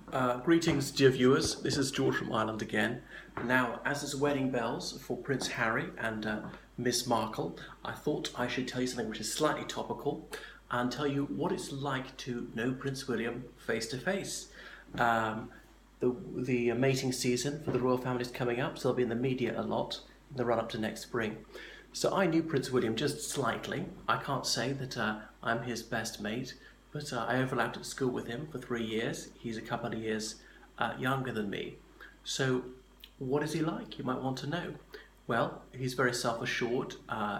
Greetings, dear viewers. This is George from Ireland again. Now, as it's wedding bells for Prince Harry and Miss Markle, I thought I should tell you something which is slightly topical and tell you what it's like to know Prince William face to face. The mating season for the royal family is coming up, so they'll be in the media a lot in the run-up to next spring. So I knew Prince William just slightly. I can't say that I'm his best mate, but I overlapped at school with him for 3 years. He's a couple of years younger than me. So what is he like? You might want to know. Well, he's very self-assured.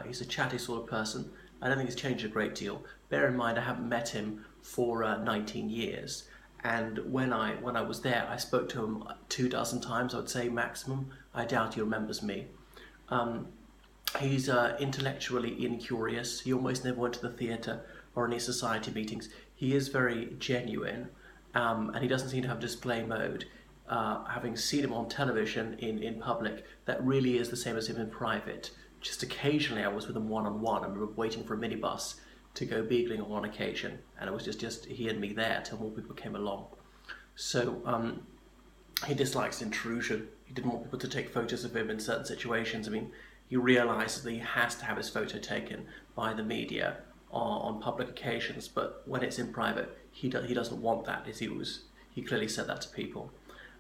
He's a chatty sort of person. I don't think he's changed a great deal. Bear in mind, I haven't met him for 19 years. And when I was there, I spoke to him 24 times, I would say maximum. I doubt he remembers me. He's intellectually incurious. He almost never went to the theatre or any society meetings. He is very genuine, and he doesn't seem to have display mode. Having seen him on television in public, that really is the same as him in private. Just occasionally I was with him one-on-one. I remember waiting for a minibus to go beagling on one occasion, and it was just he and me there till more people came along. So he dislikes intrusion. He didn't want people to take photos of him in certain situations. I mean, he realises that he has to have his photo taken by the media on public occasions, but when it's in private, he doesn't want that. He clearly said that to people.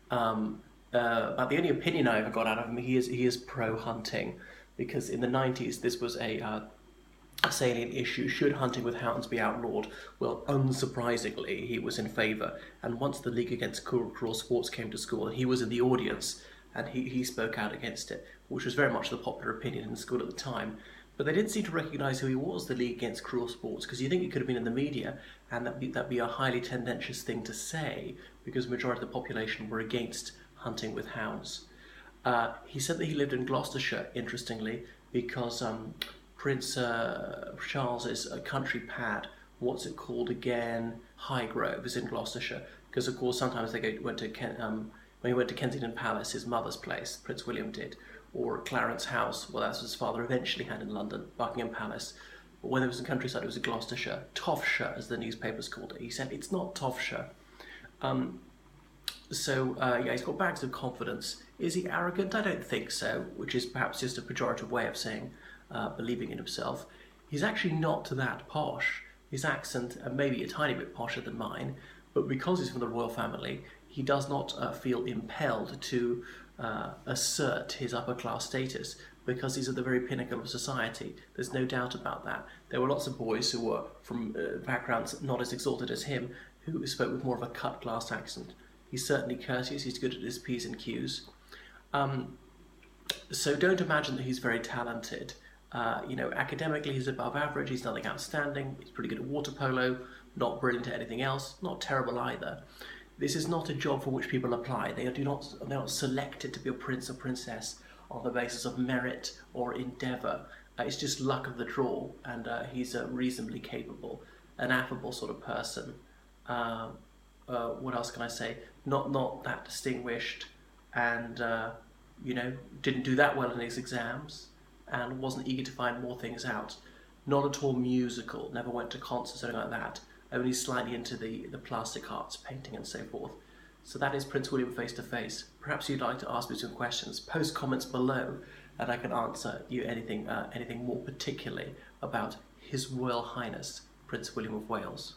But the only opinion I ever got out of him, he is pro-hunting, because in the 90s this was a salient issue. Should hunting with hounds be outlawed? Well, unsurprisingly, he was in favour. And once the League Against Cruel Sports came to school, he was in the audience, and he spoke out against it, which was very much the popular opinion in school at the time. But they didn't seem to recognise who he was, the League Against Cruel Sports, because you think he could have been in the media, and that'd be a highly tendentious thing to say, because the majority of the population were against hunting with hounds. He said that he lived in Gloucestershire, interestingly, because Prince Charles's country pad, what's it called again? Highgrove is in Gloucestershire, when he went to Kensington Palace, his mother's place, Prince William did, or Clarence House, well, that's what his father eventually had in London, Buckingham Palace. But when it was in countryside, it was in Gloucestershire. Toffshire, as the newspapers called it. He said, it's not Toffshire. He's got bags of confidence. Is he arrogant? I don't think so, which is perhaps just a pejorative way of saying believing in himself. He's actually not that posh. His accent, maybe a tiny bit posher than mine, but because he's from the royal family, he does not feel impelled to assert his upper class status, because he's at the very pinnacle of society. There's no doubt about that. There were lots of boys who were from backgrounds not as exalted as him, who spoke with more of a cut class accent. He's certainly courteous, he's good at his P's and Q's. So don't imagine that he's very talented. Academically he's above average, he's nothing outstanding, he's pretty good at water polo, not brilliant at anything else, not terrible either. This is not a job for which people apply. They're not selected to be a prince or princess on the basis of merit or endeavour. It's just luck of the draw, and he's reasonably capable, an affable sort of person. What else can I say? Not that distinguished, and didn't do that well in his exams, and wasn't eager to find more things out. Not at all musical, never went to concerts or anything like that. Only slightly into the plastic arts, painting and so forth. So that is Prince William face to face. Perhaps you'd like to ask me some questions. Post comments below, and I can answer you anything more particularly about His Royal Highness Prince William of Wales.